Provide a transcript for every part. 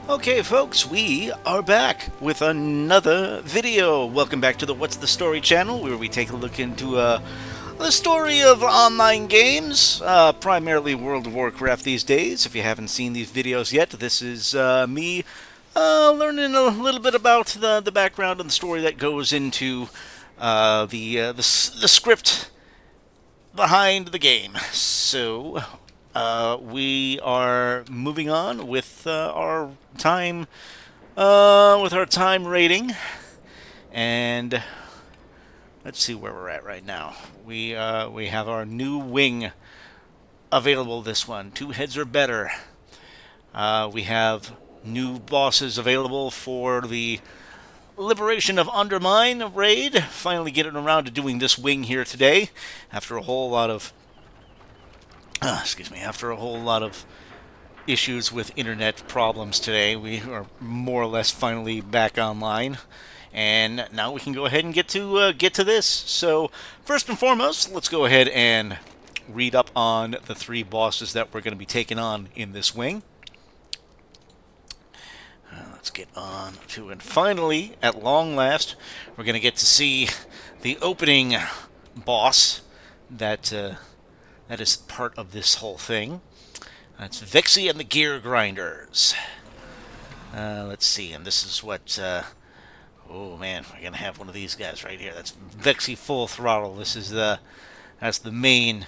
Okay, folks, we are back with another video. Welcome back to the What's the Story channel, where we take a look into the story of online games, primarily World of Warcraft these days. If you haven't seen these videos yet, this is me learning a little bit about the background and the story that goes into the script behind the game. So, we are moving on with our time rating, and let's see where we're at right now. We have our new wing available. This one, 2 heads or better. We have new bosses available for the Liberation of Undermine raid. Finally getting around to doing this wing here today, after a whole lot of after a whole lot of issues with internet problems today. We are more or less finally back online, and now we can go ahead and get to this. So first and foremost, let's go ahead and read up on the 3 bosses that we're going to be taking on in this wing. Let's get on to it. Finally, at long last, we're going to get to see the opening boss that is part of this whole thing. That's Vexy and the Gear Grinders. Let's see, and this is what... oh man, we're gonna have one of these guys right here. That's Vexy Full Throttle. That's the main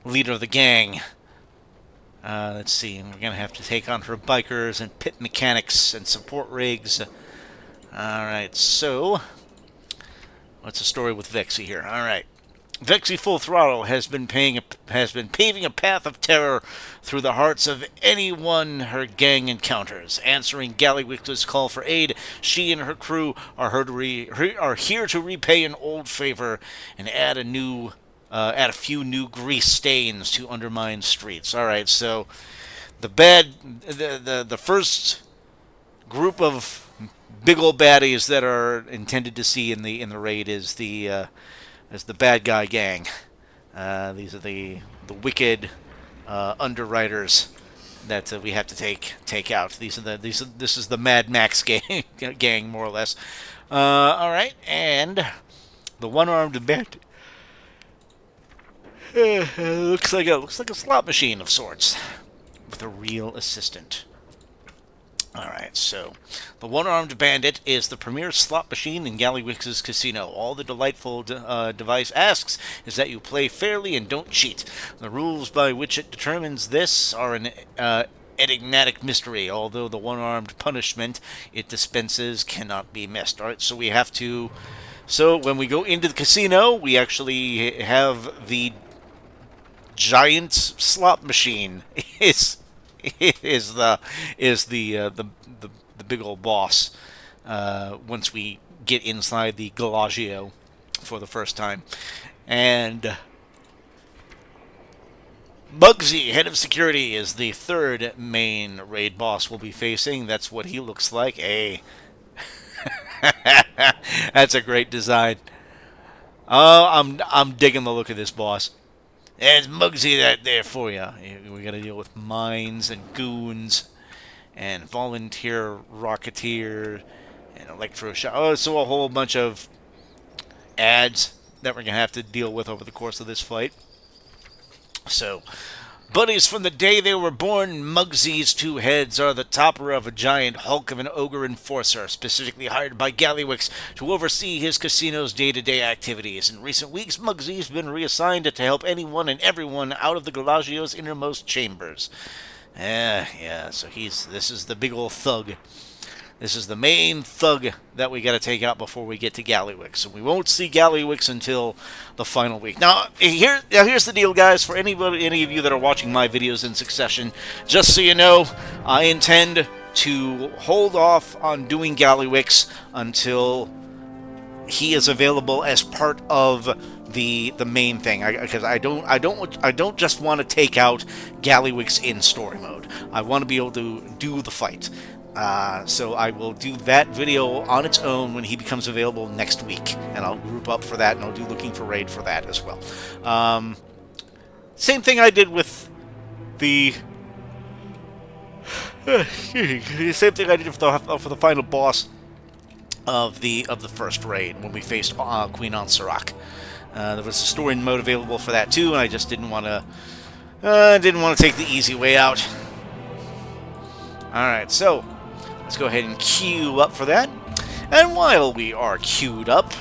leader of the gang. Let's see, we're gonna have to take on her bikers and pit mechanics and support rigs. Alright, so... what's the story with Vexy here? Alright. Vexy Full Throttle has been paving a path of terror through the hearts of anyone her gang encounters. Answering Gallywix's call for aid, she and her crew are here to repay an old favor and add a few new grease stains to Undermine streets. All right, so the first group of big old baddies that are intended to see in the raid is the bad guy gang. These are the wicked underwriters that we have to take out. This is the Mad Max gang more or less. All right, and the one-armed bandit looks like a slot machine of sorts with a real assistant. Alright, so the one-armed bandit is the premier slot machine in Gallywix's casino. All the delightful device asks is that you play fairly and don't cheat. The rules by which it determines this are an enigmatic mystery, although the one-armed punishment it dispenses cannot be missed. Alright, so we have to... so when we go into the casino, we actually have the giant slot machine is the big old boss once we get inside the Gallagio for the first time. And Bugsy, head of security, is the 3rd main raid boss we'll be facing. That's what he looks like. Hey, that's a great design. Oh, I'm digging the look of this boss. There's Muggsy that there for you. We got to deal with mines and goons and volunteer rocketeer and electroshock. Oh, so a whole bunch of ads that we're going to have to deal with over the course of this fight. So, buddies from the day they were born, Muggsy's 2 heads are the topper of a giant hulk of an ogre enforcer, specifically hired by Gallywix to oversee his casino's day-to-day activities. In recent weeks, Muggsy's been reassigned to help anyone and everyone out of the Gallagio's innermost chambers. Yeah, so this is the big old thug. This is the main thug that we got to take out before we get to Gallywix. And we won't see Gallywix until the final week. Now, here's the deal, guys. For any of you that are watching my videos in succession, just so you know, I intend to hold off on doing Gallywix until he is available as part of the main thing, because I don't just want to take out Gallywix in story mode. I want to be able to do the fight. So I will do that video on its own when he becomes available next week, and I'll group up for that, and I'll do looking for raid for that as well. Same thing I did with the Same thing I did for the final boss of the first raid when we faced Queen Ansarak. There was a story mode available for that too, and I just didn't want to take the easy way out. All right, so let's go ahead and queue up for that. And while we are queued up,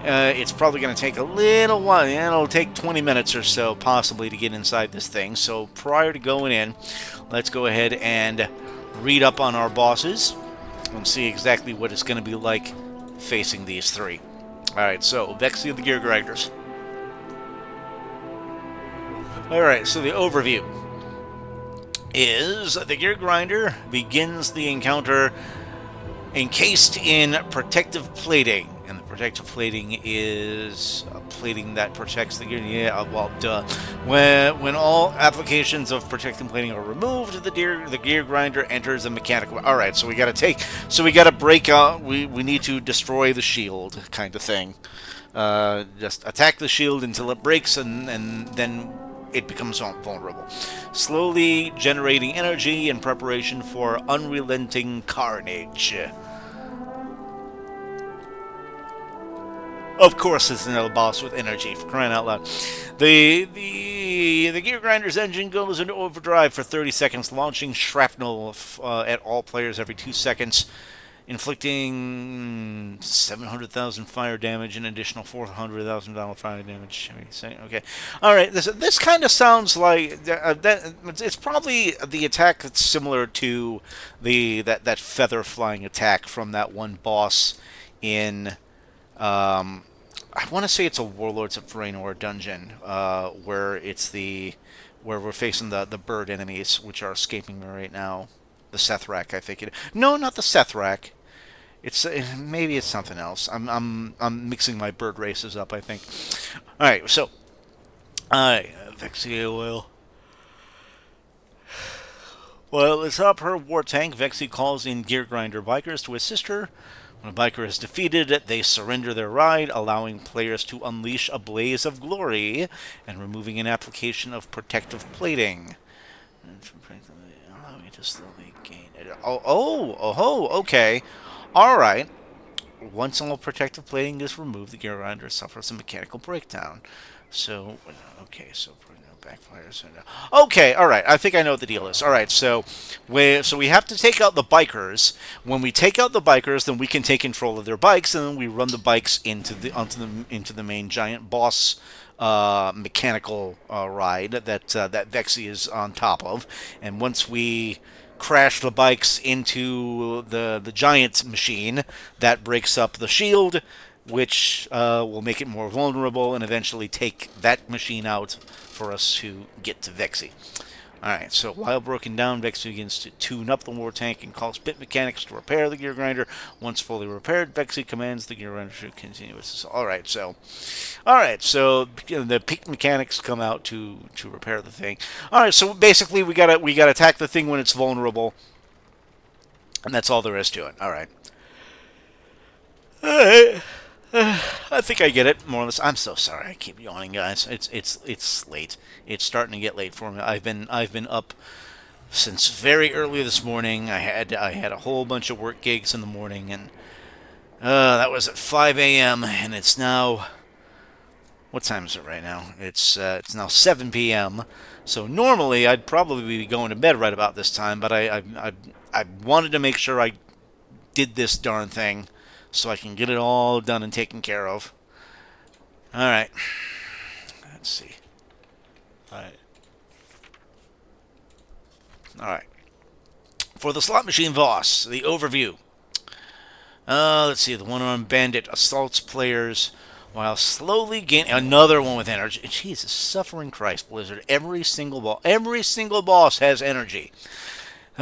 it's probably going to take a little while. It'll take 20 minutes or so, possibly, to get inside this thing. So prior to going in, let's go ahead and read up on our bosses and see exactly what it's going to be like facing these three. Alright, so Vexy of the Gear Grinders. Alright, so the overview is the Gear Grinder begins the encounter encased in protective plating. And the protective plating is plating that protects the gear. Yeah, well, duh. When all applications of protective plating are removed, the gear grinder enters a mechanical. All right, so we got to break out. We need to destroy the shield, kind of thing. Just attack the shield until it breaks, and then it becomes vulnerable. Slowly generating energy in preparation for unrelenting carnage. Of course, it's another boss with energy, for crying out loud. The Gear Grinder's engine goes into overdrive for 30 seconds, launching shrapnel at all players every 2 seconds, inflicting 700,000 fire damage and additional $400,000 fire damage. Okay, all right. This kind of sounds like that. It's probably the attack that's similar to that feather flying attack from that one boss in. I want to say it's a Warlords of Draenor dungeon, where we're facing the bird enemies, which are escaping me right now. The Sethrak, I think it. No, not the Sethrak. It's maybe it's something else. I'm mixing my bird races up, I think. All right, so, Vexy oil. Well, atop her war tank, Vexy calls in Gear Grinder bikers to assist her. When a biker is defeated, they surrender their ride, allowing players to unleash a blaze of glory and removing an application of protective plating. Allowing it to slowly gain it. Okay. All right. Once all protective plating is removed, the Gear Grinder suffers a mechanical breakdown. So, okay, so backfires. Okay, all right. I think I know what the deal is. All right, so we have to take out the bikers. When we take out the bikers, then we can take control of their bikes, and then we run the bikes into the main giant boss mechanical ride that Vexy is on top of. And once we crash the bikes into the giant machine, that breaks up the shield, which will make it more vulnerable and eventually take that machine out for us to get to Vexy. Alright, so while broken down, Vexy begins to tune up the war tank and calls pit mechanics to repair the Gear Grinder. Once fully repaired, Vexy commands the Gear Grinder to continue its... Alright, so the pit mechanics come out to repair the thing. Alright, so basically we gotta attack the thing when it's vulnerable. And that's all there is to it. Alright. Alright. I think I get it, more or less. I'm so sorry. I keep yawning, guys. It's late. It's starting to get late for me. I've been up since very early this morning. I had a whole bunch of work gigs in the morning, and that was at 5 a.m. and it's now, what time is it right now? It's now 7 p.m. So normally I'd probably be going to bed right about this time, but I wanted to make sure I did this darn thing, so I can get it all done and taken care of. Alright. Let's see. Alright. For the slot machine boss, the overview. Let's see. The one-armed bandit assaults players while slowly gaining... Another one with energy. Jesus, suffering Christ, Blizzard. Every single boss has energy.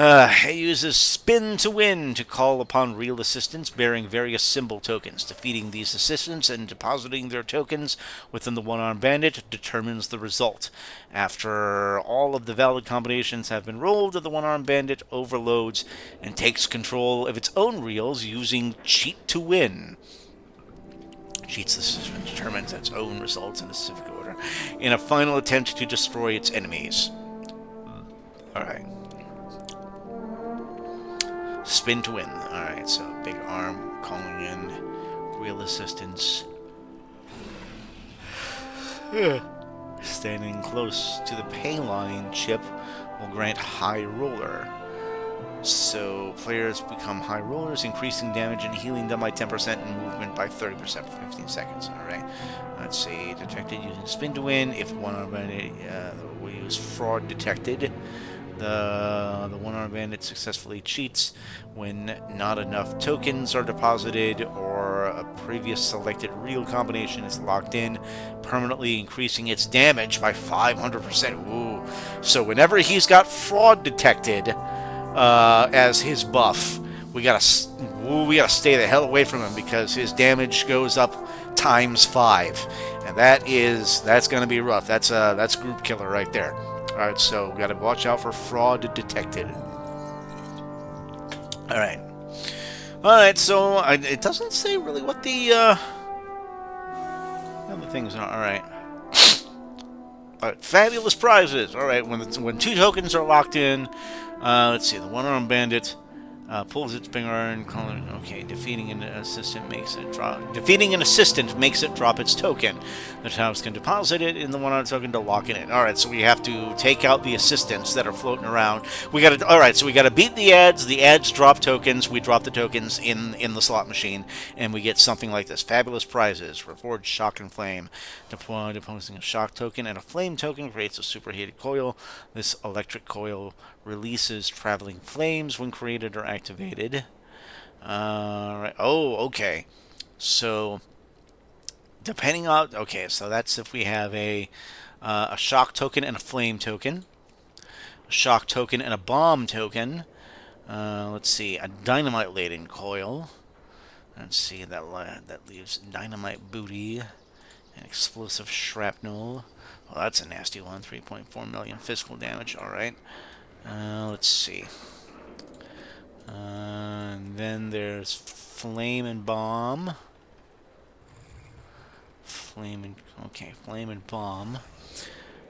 It uses Spin to Win to call upon real assistants bearing various symbol tokens. Defeating these assistants and depositing their tokens within the one-armed bandit determines the result. After all of the valid combinations have been rolled, the one-armed bandit overloads and takes control of its own reels using Cheat to Win. Cheats the system determines its own results in a specific order in a final attempt to destroy its enemies. Alright. Spin to win. Alright, so big arm calling in real assistance. Standing close to the pay line chip will grant high roller. So players become high rollers, increasing damage and healing them by 10% and movement by 30% for 15 seconds. Alright. Let's see. Detected using spin to win. If one-armed bandit we use fraud detected. The one-armed bandit successfully cheats when not enough tokens are deposited or a previous selected real combination is locked in, permanently increasing its damage by 500%. Ooh. So whenever he's got fraud detected as his buff, we gotta stay the hell away from him because his damage goes up ×5, and that's gonna be rough. That's group killer right there. All right, so we gotta watch out for fraud detected. All right. So it doesn't say really what the other things are. All right. Fabulous prizes. All right, when 2 tokens are locked in, let's see. The one-armed bandit pulls its big iron. Okay, defeating an assistant makes it drop. Defeating an assistant makes it drop its token. The house can deposit it in the one-armed token to lock it in. All right, so we have to take out the assistants that are floating around. All right, so we got to beat the ads. The ads drop tokens. We drop the tokens in the slot machine, and we get something like this: fabulous prizes, reforged shock and flame. Deposing a shock token and a flame token creates a superheated coil. This electric coil releases traveling flames when created or activated. Right. Oh, okay. So, depending on... Okay, so that's if we have a shock token and a flame token. A shock token and a bomb token. Let's see. A dynamite laden coil. Let's see. That leaves dynamite booty. And explosive shrapnel. Well, that's a nasty one. 3.4 million physical damage. Alright. Let's see. And then there's flame and bomb. Flame and bomb.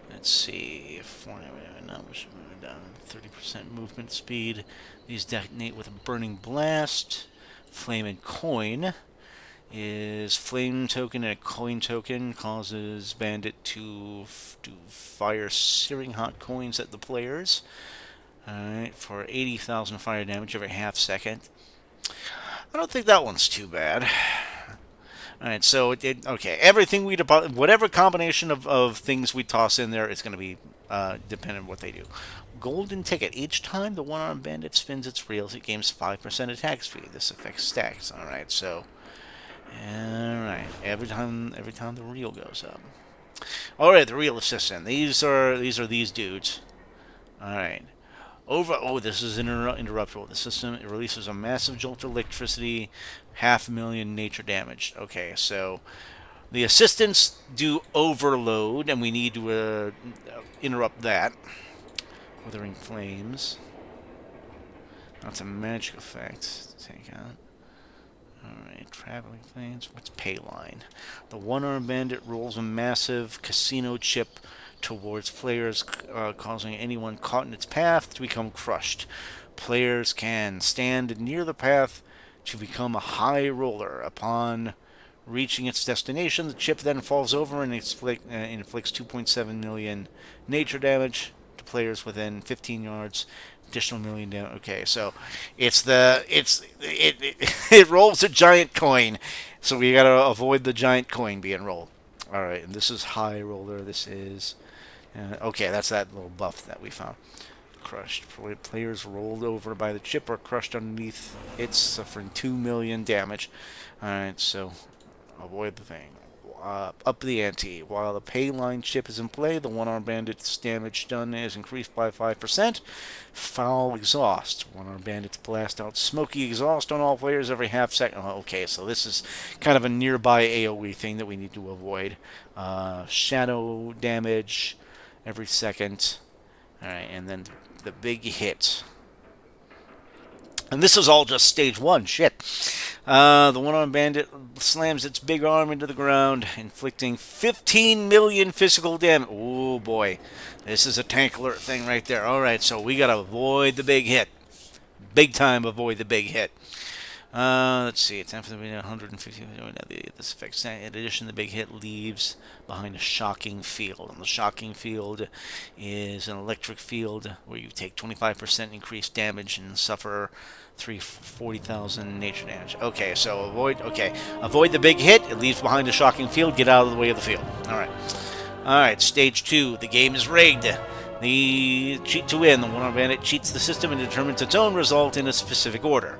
Let's see. 30% movement speed. These detonate with a burning blast. Flame and coin is flame token and a coin token causes bandit to fire searing hot coins at the players. Alright, for 80,000 fire damage every half second. I don't think that one's too bad. Alright, so okay, everything whatever combination of things we toss in there, it's going to be dependent on what they do. Golden ticket. Each time the one-armed bandit spins its reels, it gains 5% attack speed. This affects stacks. Alright, so... Alright, every time the reel goes up. Alright, the reel assistant. These are these dudes. Alright. This is interruptible. The system, it releases a massive jolt of electricity, 500,000 nature damage. Okay, so the assistants do overload, and we need to interrupt that. Withering flames. That's a magic effect to take out. Alright, traveling flames. What's payline? The one-armed bandit rolls a massive casino chip towards players, causing anyone caught in its path to become crushed. Players can stand near the path to become a high roller. Upon reaching its destination, the chip then falls over and inflicts 2.7 million nature damage to players within 15 yards. Additional million damage. Okay, so it rolls a giant coin, so we gotta avoid the giant coin being rolled. All right, and this is high roller. This is okay. That's that little buff that we found. Crushed. Players rolled over by the chip or crushed underneath it, suffering 2 million damage. All right, so avoid the thing. Up the ante. While the pay line chip is in play, the one-armed bandit's damage done is increased by 5%. Foul exhaust. One-armed bandits blast out smoky exhaust on all players every half second. Okay, so this is kind of a nearby AoE thing that we need to avoid. Shadow damage every second. Alright, and then the big hit. And this is all just stage 1. Shit. The one-armed bandit slams its big arm into the ground, inflicting 15 million physical damage. Oh, boy. This is a tank alert thing right there. Alright, so we gotta avoid the big hit. big time avoid the big hit. Let's see. It's after the 150. This affects. In addition, the big hit leaves behind a shocking field. And the shocking field is an electric field where you take 25% increased damage and suffer 40,000 nature damage. Okay, so avoid the big hit. It leaves behind a shocking field. Get out of the way of the field. All right. Stage 2. The game is rigged. The cheat to win. The one-armed bandit cheats the system and determines its own result in a specific order.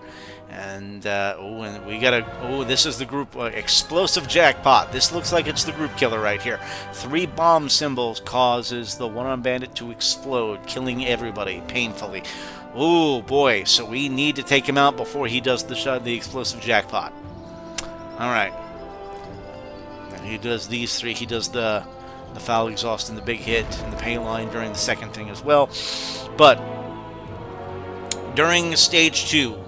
And and we got this is the group explosive jackpot. This looks like it's the group killer right here. 3 bomb symbols causes the one-armed bandit to explode, killing everybody painfully. Oh boy! So we need to take him out before he does the explosive jackpot. All right. And he does these 3. He does the foul exhaust and the big hit and the pain line during the second thing as well. But during stage 2.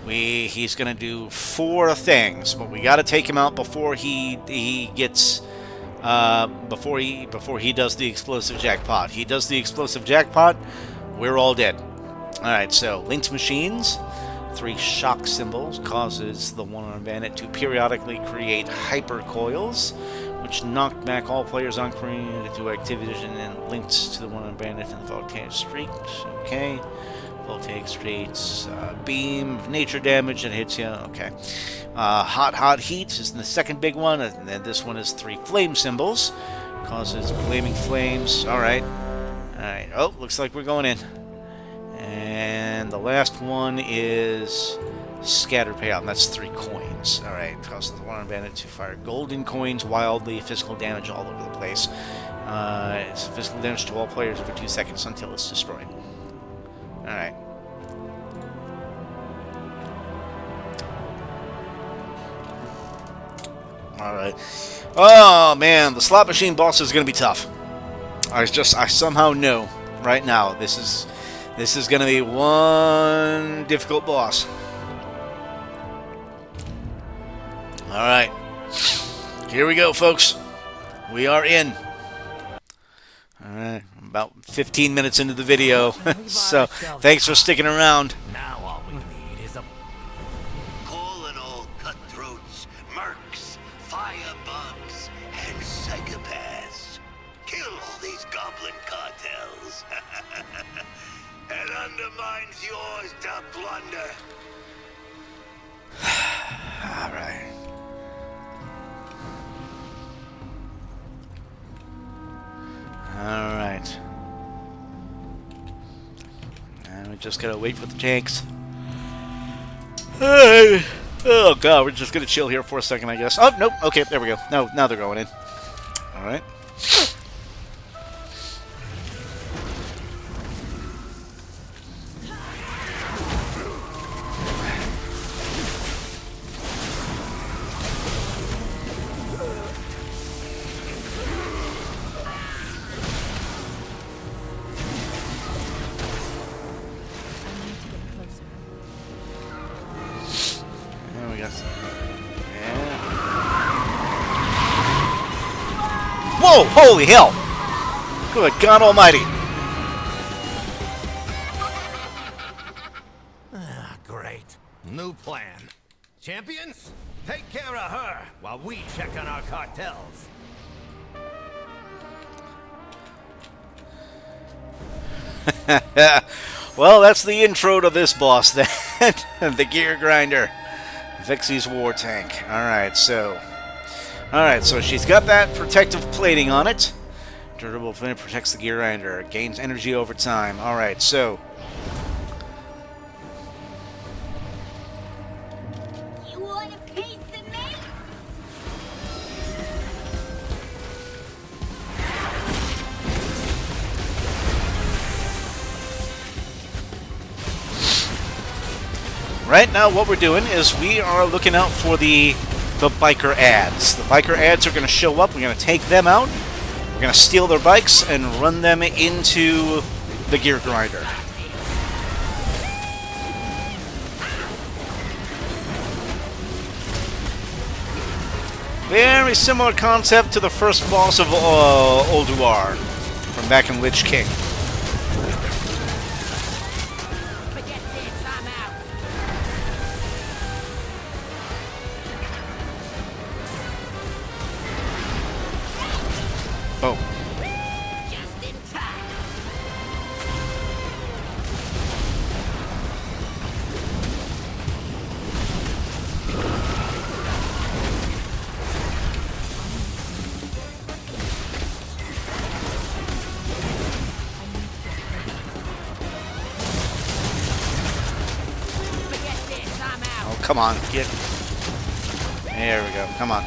He's gonna do 4 things, but we got to take him out before he gets before he does the explosive jackpot. He does the explosive jackpot, we're all dead. All right, so linked machines, 3 shock symbols causes the one-armed bandit to periodically create hyper coils, which knock back all players on screen to activation and linked to the one-armed bandit and the volcanic streak. Okay. Voltaic streets, beam, nature damage that hits you. Okay. Hot heat is the second big one, and then this one is 3 flame symbols. Causes flaming flames. Alright. Alright. Oh, looks like we're going in. And the last one is scattered payout, and that's 3 coins. Alright. Causes the one-armed bandit to fire golden coins wildly, physical damage all over the place. It's physical damage to all players every 2 seconds until it's destroyed. Alright. Alright. Oh man, the slot machine boss is gonna be tough. I somehow know right now this is gonna be one difficult boss. Alright. Here we go, folks. We are in. Alright, about 15 minutes into the video, so thanks for sticking around. Now all we need is a... Calling all cutthroats, mercs, firebugs, and psychopaths. Kill all these goblin cartels. And Undermine's yours to plunder. Alright. Alright. And we just gotta wait for the tanks. Oh god, we're just gonna chill here for a second, I guess. Oh, nope. Okay, there we go. Now they're going in. Alright. Whoa! Holy hell! Good God Almighty! Ah, great. New plan. Champions, take care of her while we check on our cartels. Well, that's the intro to this boss then. The Gear Grinder. Vixie's War Tank. Alright, so she's got that protective plating on it. Durable plating protects the Gear Grinder. Gains energy over time. Alright, so... You want a piece of me? Right now what we're doing is we are looking out for the biker ads. The biker ads are going to show up. We're going to take them out. We're going to steal their bikes and run them into the Gear Grinder. Very similar concept to the first boss of Ulduar from back in Lich King. Forget this, I'm come on. Get. There we go. Come on.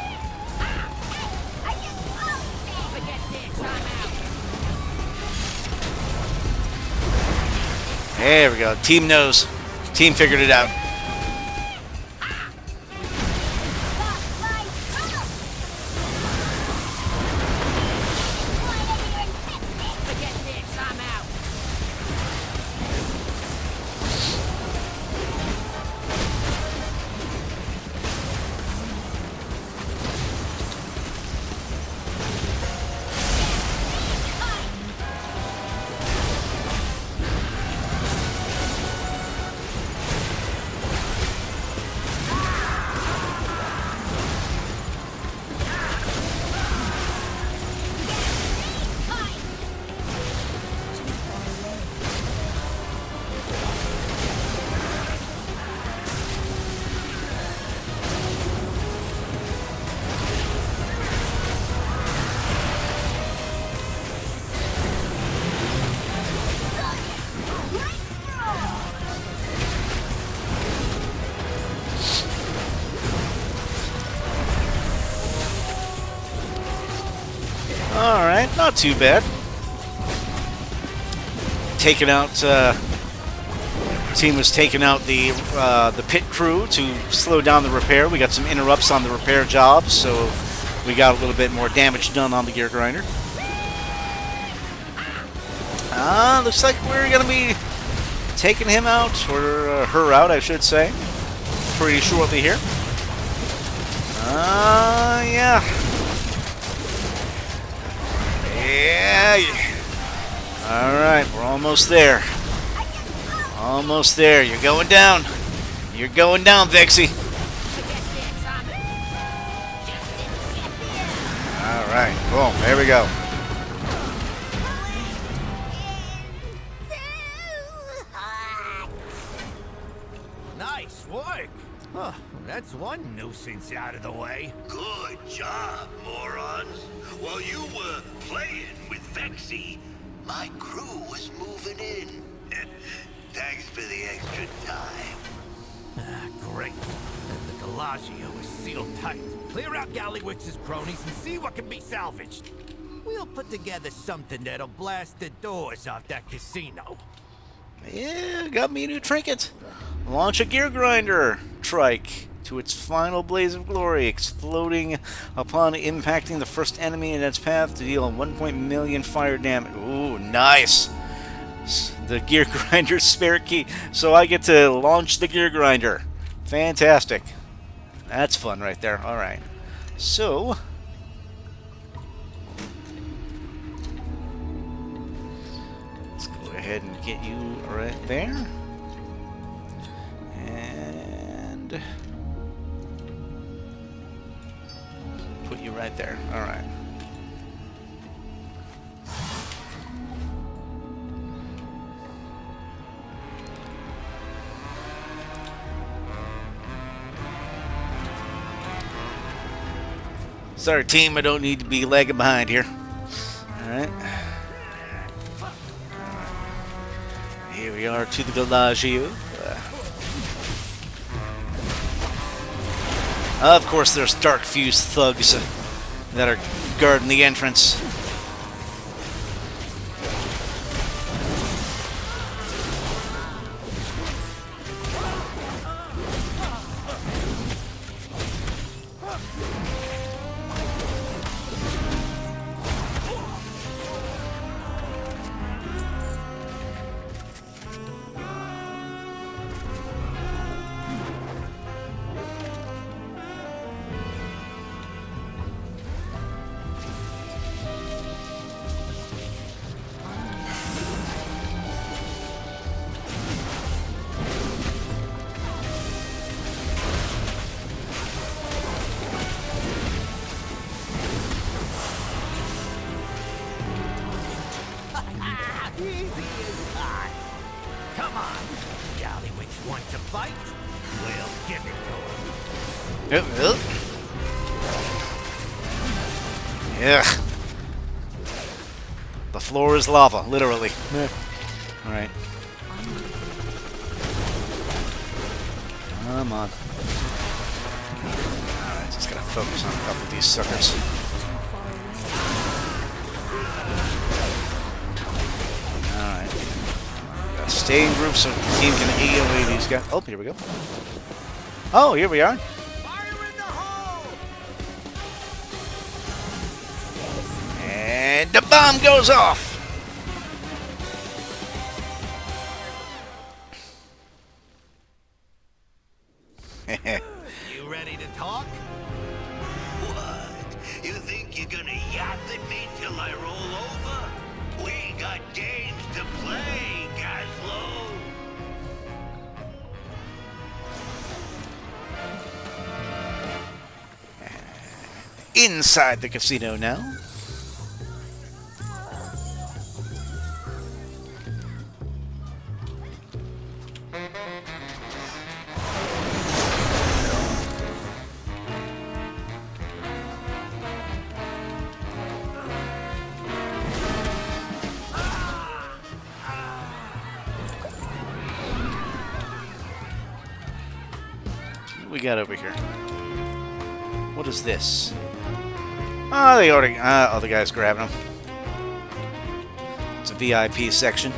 There we go. Team knows. Team figured it out. Alright, not too bad. Taking out, team was taking out the pit crew to slow down the repair. We got some interrupts on the repair jobs, so we got a little bit more damage done on the gear grinder. Looks like we're gonna be taking him out, or her out, I should say, pretty shortly here. Yeah. Yeah. Alright, we're almost there. Almost there. You're going down. You're going down, Vexy. Alright, boom, there we go. Nice work. Huh, that's one nuisance out of the way. Good job, morons. While you were playing with Vexy, my crew was moving in. Thanks for the extra time. Great. The Gallagio is sealed tight. Clear out Gallywix's cronies and see what can be salvaged. We'll put together something that'll blast the doors off that casino. Yeah, got me a new trinket. Launch a gear grinder trike to its final blaze of glory, exploding upon impacting the first enemy in its path to deal 1 million fire damage. Ooh, nice. The gear grinder's spare key, so I get to launch the gear grinder. Fantastic. That's fun right there. All right. So let's go ahead and get you right there. And put you right there. All right. Sorry, team, I don't need to be lagging behind here. Alright. Here we are to the Gallagio. Of course, there's dark fused thugs that are guarding the entrance. Come on. Gallywix wants to fight? We'll give it to him. Yeah. The floor is lava, literally. Alright. Come on. Alright, just gotta focus on a couple of these suckers. Alright. Gotta stay in group so the team can AoE these guys. Oh, here we go. Oh, here we are. Fire in the hole! And the bomb goes off! You ready to talk? What? You think you're gonna yap at me till I roll over? We got games to play, Gazlo. Inside the casino now. What we got over here? What is this? Oh, they already... other guy's grabbing them. It's a VIP section.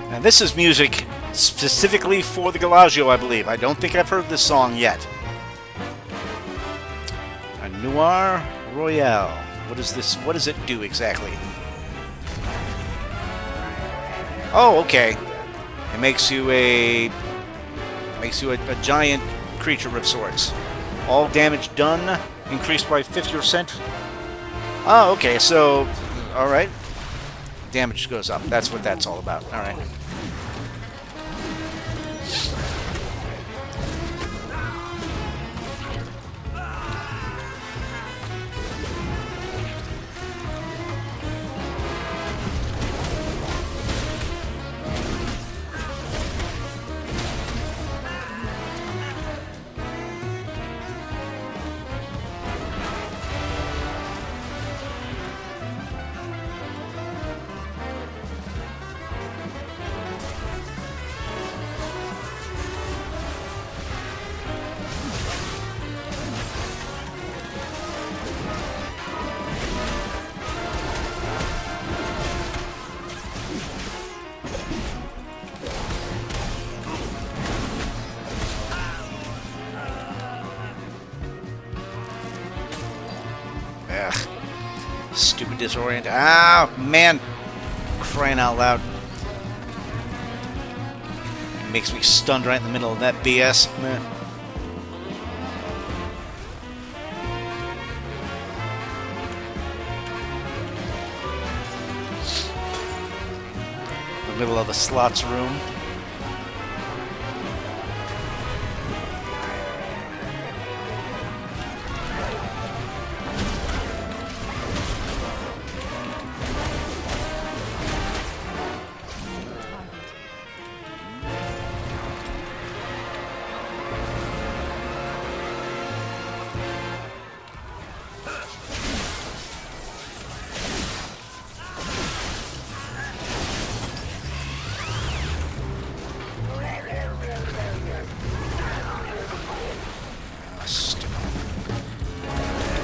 And this is music specifically for the Gallagio, I believe. I don't think I've heard this song yet. A Noir Royale. What is this? What does it do exactly? Oh, okay. It makes you a giant creature of sorts. All damage done increased by 50%. Oh, okay. So, all right. Damage goes up. That's what that's all about. All right. Ugh. Stupid disorient. Ah, man. Crying out loud. Makes me stunned right in the middle of that BS. Man. The middle of the slots room.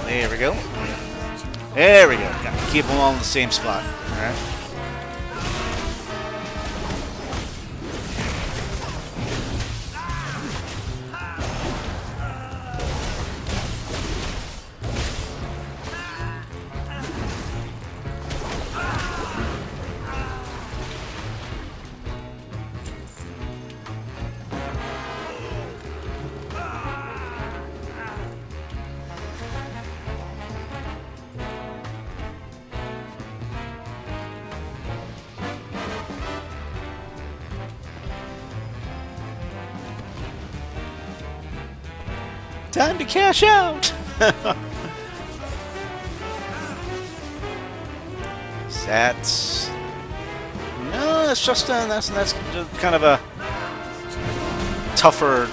There we go. There we go. Got to keep them all in the same spot. All right. Time to cash out. That's no. That's just that's just kind of a tougher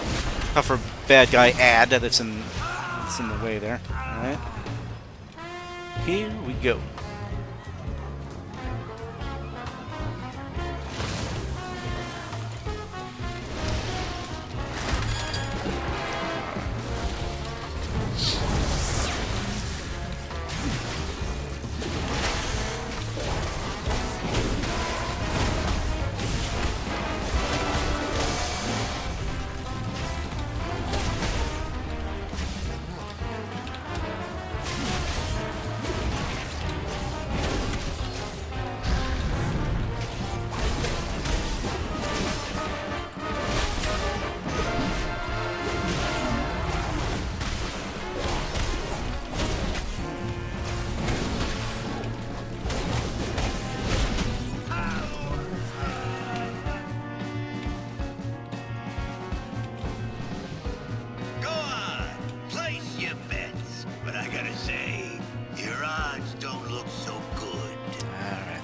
bad guy ad that's in the way there. All right. Here we go.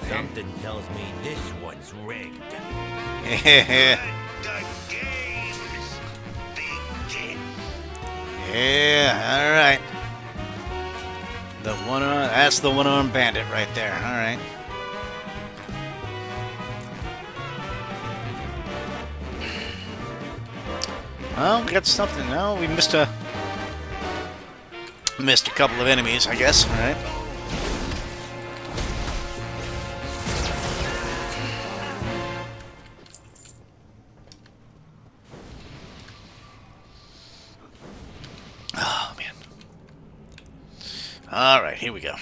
Something tells me this one's rigged. Yeah. The games begin. Yeah, alright. That's the one-armed bandit right there. Alright. Well, we got something. No, we missed a couple of enemies, I guess. Alright. Oh, man. Alright, here we go.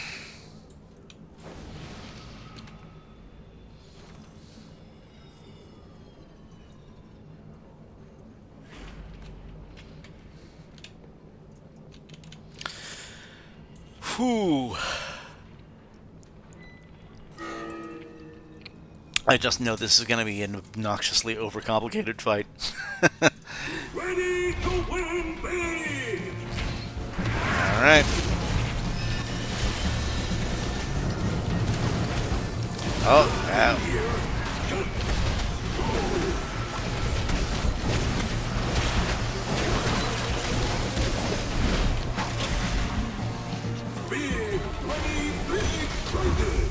Whew. I just know this is going to be an obnoxiously overcomplicated fight. Ready to win big! Alright. Oh, wow. Big, ready, big, ready!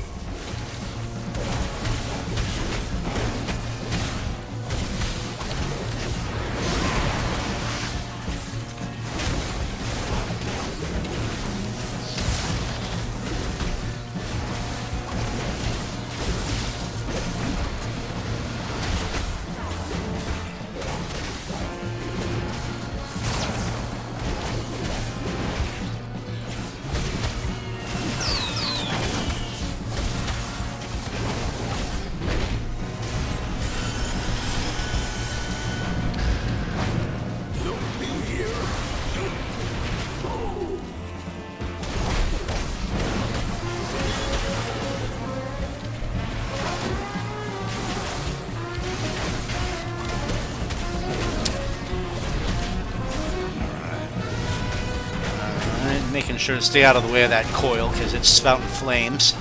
Making sure to stay out of the way of that coil because it's spouting flames.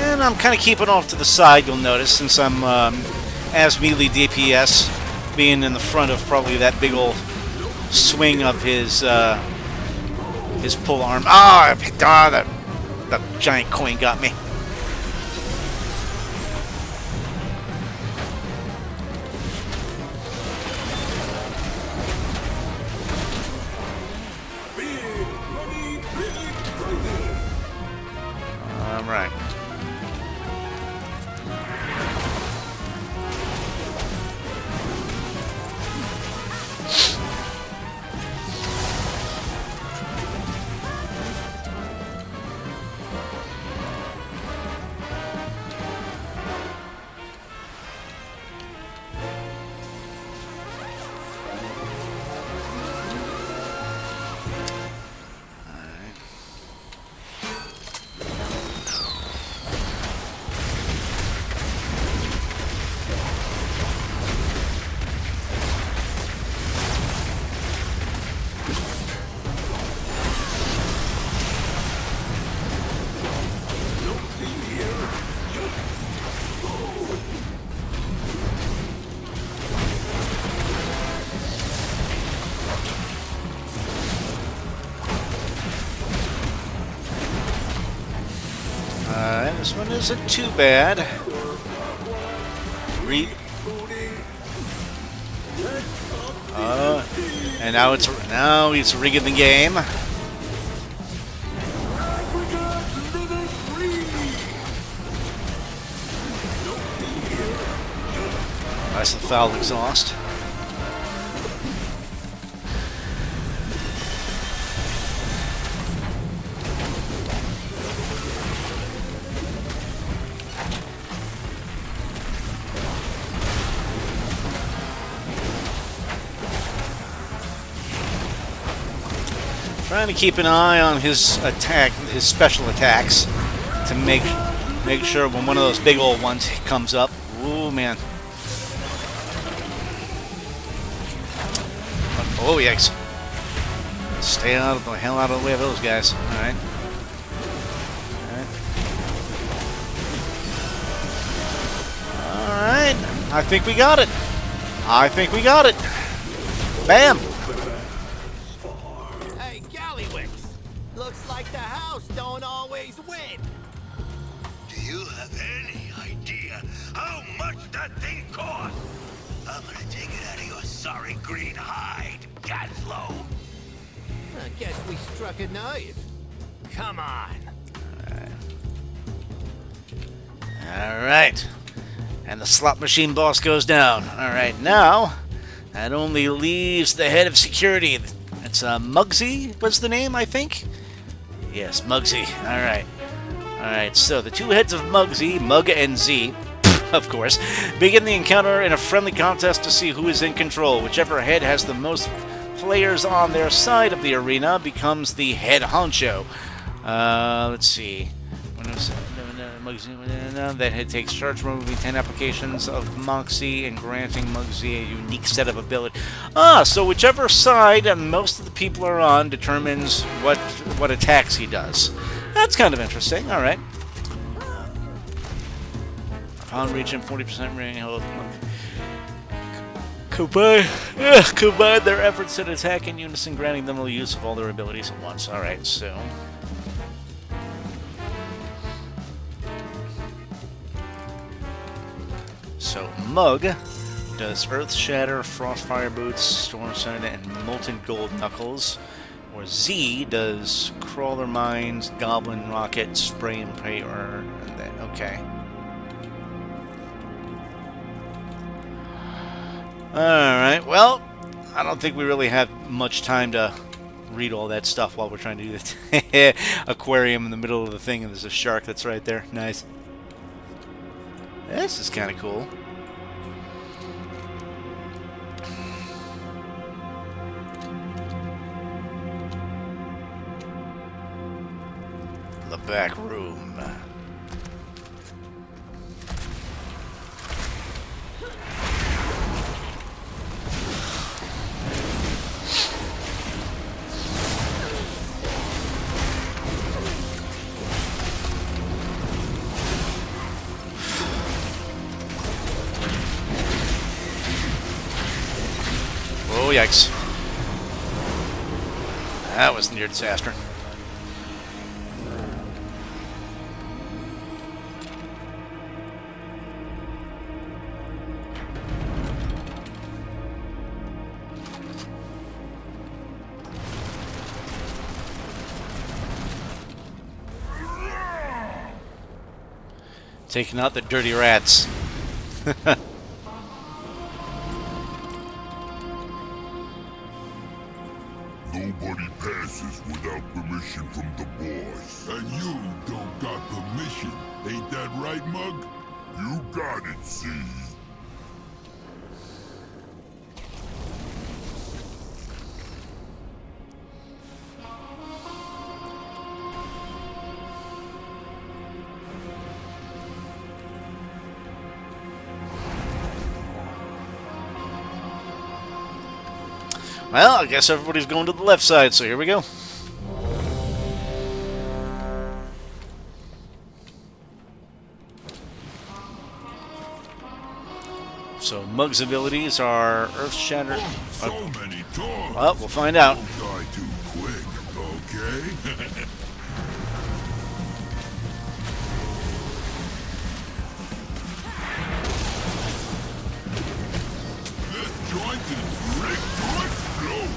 And I'm kind of keeping off to the side, you'll notice, since I'm as melee DPS, being in the front of probably that big old swing of his pull arm. Ah, the giant coin got me. Right. This one isn't too bad. And now he's rigging the game. That's the foul exhaust. Trying to keep an eye on his special attacks, to make sure when one of those big old ones comes up. Ooh, man. Oh, yikes. Stay out of the hell out of the way of those guys. Alright. I think we got it. I think we got it. Bam. Hey, Gallywix! Looks like the house don't always win. Do you have any idea how much that thing costs? I'm gonna take it out of your sorry green hide, Gallagio. I guess we struck a nerve. Come on. Alright. And the slot machine boss goes down. Alright, now, that only leaves the head of security. It's Muggsy was the name, I think? Yes, Muggsy. Alright. Alright, so the two heads of Muggsy, Mug and Z, of course, begin the encounter in a friendly contest to see who is in control. Whichever head has the most players on their side of the arena becomes the head honcho. Let's see. That head takes charge, removing 10 applications of Moxie and granting Muggsy a unique set of ability. So whichever side most of the people are on determines what attacks he does. That's kind of interesting. All right. Upon reaching 40% remaining health, combine their efforts to attack in unison, granting them the use of all their abilities at once. All right, so. So Mug does Earth Shatter, Frostfire Boots, Storm Sun, and Molten Gold Knuckles. Or Z does Crawler Mines, Goblin Rocket, Spray and Pray, and then, okay. Alright, well, I don't think we really have much time to read all that stuff while we're trying to do this aquarium in the middle of the thing, and there's a shark that's right there. Nice. This is kind of cool. The back room. Oh, yikes. That was near disaster. Taking out the dirty rats. Nobody passes without permission from the boss. And you don't got permission. Ain't that right, Mug? You got it, see? Well, I guess everybody's going to the left side, so here we go. So Mug's abilities are Earth Shatter. So many doors. Well, we'll find out. Don't die too quick, okay? This joint is rigged to explode.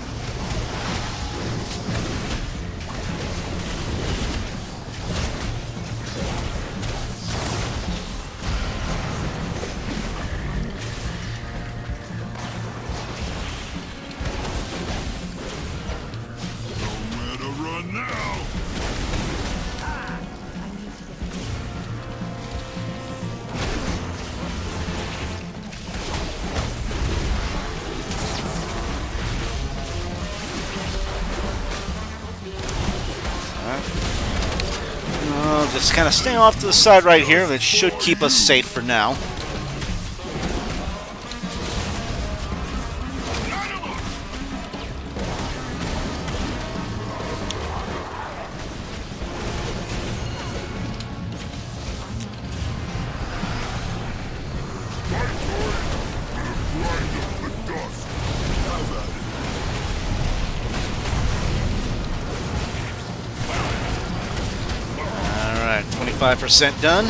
Nowhere to run now. Just kind of stay off to the side right here. That should keep us safe for now. 75% done.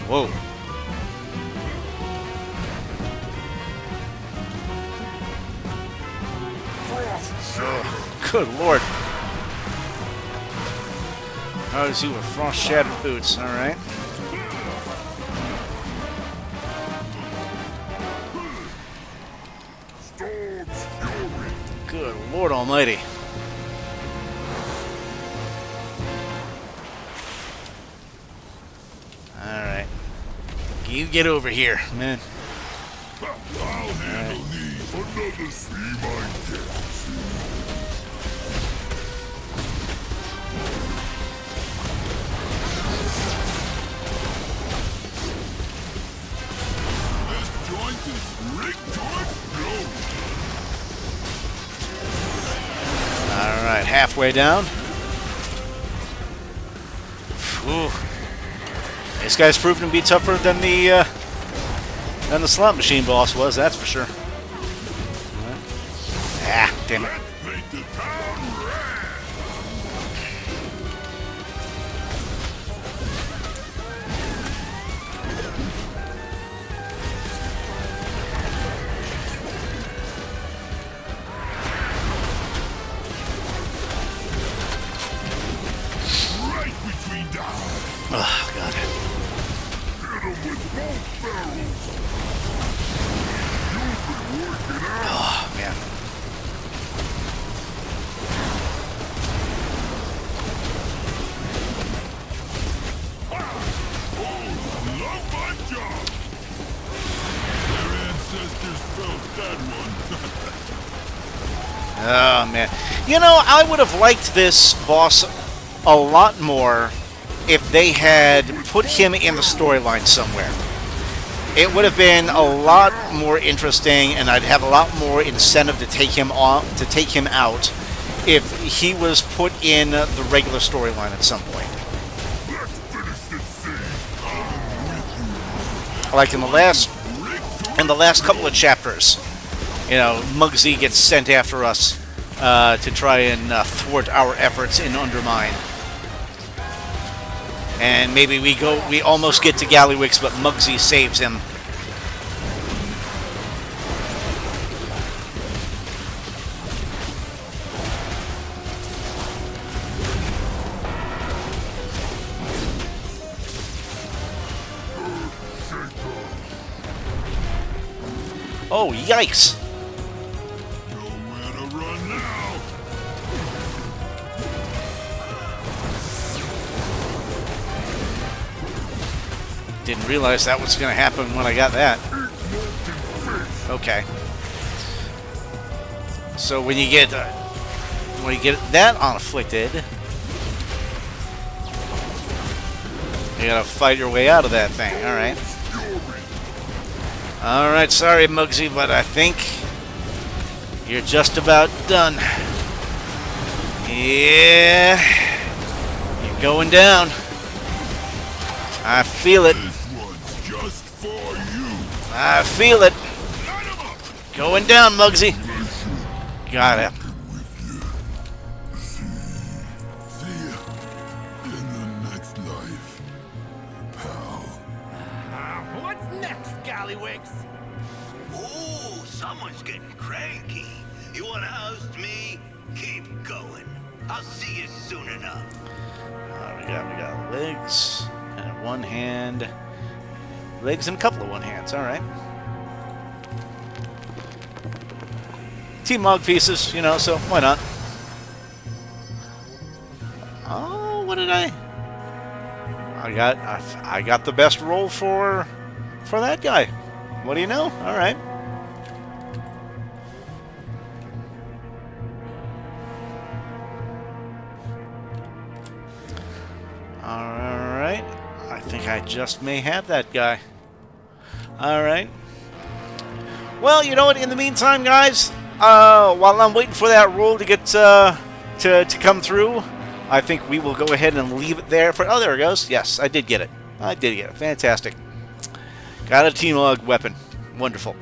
Whoa. Good lord. How does he with frost shattered boots? Alright. Good lord almighty. Alright. You get over here, man. I'll handle these. Another see my guests. This joint is rigged to explode. Alright, halfway down. Whew. This guy's proven to be tougher than the slot machine boss was, that's for sure. Ah, damn it. Paint the town red. Right between the eyes. Oh, God. Hit 'em with both barrels. You've been working out. Oh, man. Love my job. Their ancestors felt that one. Oh, man. You know, I would have liked this boss a lot more if they had put him in the storyline somewhere. It would have been a lot more interesting, and I'd have a lot more incentive to take him on, to take him out, if he was put in the regular storyline at some point. Let's finish this scene. I'm with Like in the last couple of chapters, you know, Muggsy gets sent after us to try and thwart our efforts in Undermine. And maybe we almost get to Gallywix, but Muggsy saves him. Oh, yikes! nowhere to run now. Didn't realize that was going to happen when I got that. Okay. So when you get that unafflicted, you gotta fight your way out of that thing. All right. All right. Sorry, Muggsy, but I think you're just about done. Yeah. You're going down. I feel it. This one's just for you. I feel it. Going down, Muggsy. Got it. See ya in the next life, pal. What's next, Gallywix? Ooh, someone's getting cranky. You wanna oust me? Keep going. I'll see you soon enough. We got legs and one hand. Legs and a couple of one hands. All right. T-Mog pieces, you know, so why not? Oh, what did I got the best roll for that guy. What do you know? All right. All right. I think I just may have that guy. All right. Well, you know what? In the meantime, guys, while I'm waiting for that roll to get to come through, I think we will go ahead and leave it there. For there it goes. Yes, I did get it. I did get it. Fantastic. Got a team log weapon. Wonderful.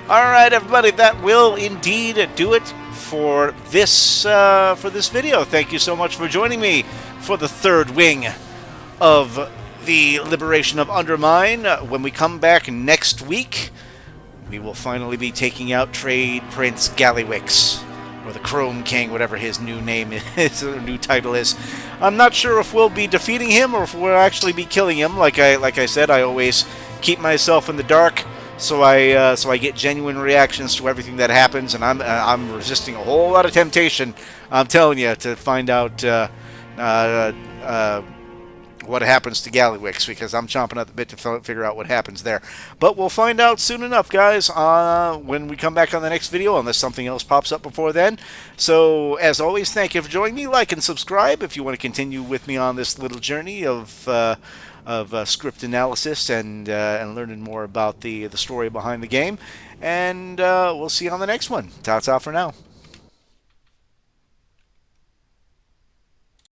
All right, everybody. That will indeed do it for this video. Thank you so much for joining me for the third wing of the liberation of Undermine. When we come back next week, we will finally be taking out Trade Prince Gallywix, or the Chrome King, whatever his new name is, or new title is. I'm not sure if we'll be defeating him or if we'll actually be killing him. Like I said, I always keep myself in the dark, so I get genuine reactions to everything that happens, and I'm resisting a whole lot of temptation. I'm telling you, to find out what happens to Gallywix, because I'm chomping at the bit to figure out what happens there. But we'll find out soon enough, guys, when we come back on the next video, unless something else pops up before then. So, as always, thank you for joining me. Like and subscribe if you want to continue with me on this little journey of script analysis and learning more about the story behind the game. And we'll see you on the next one. Ta-ta for now.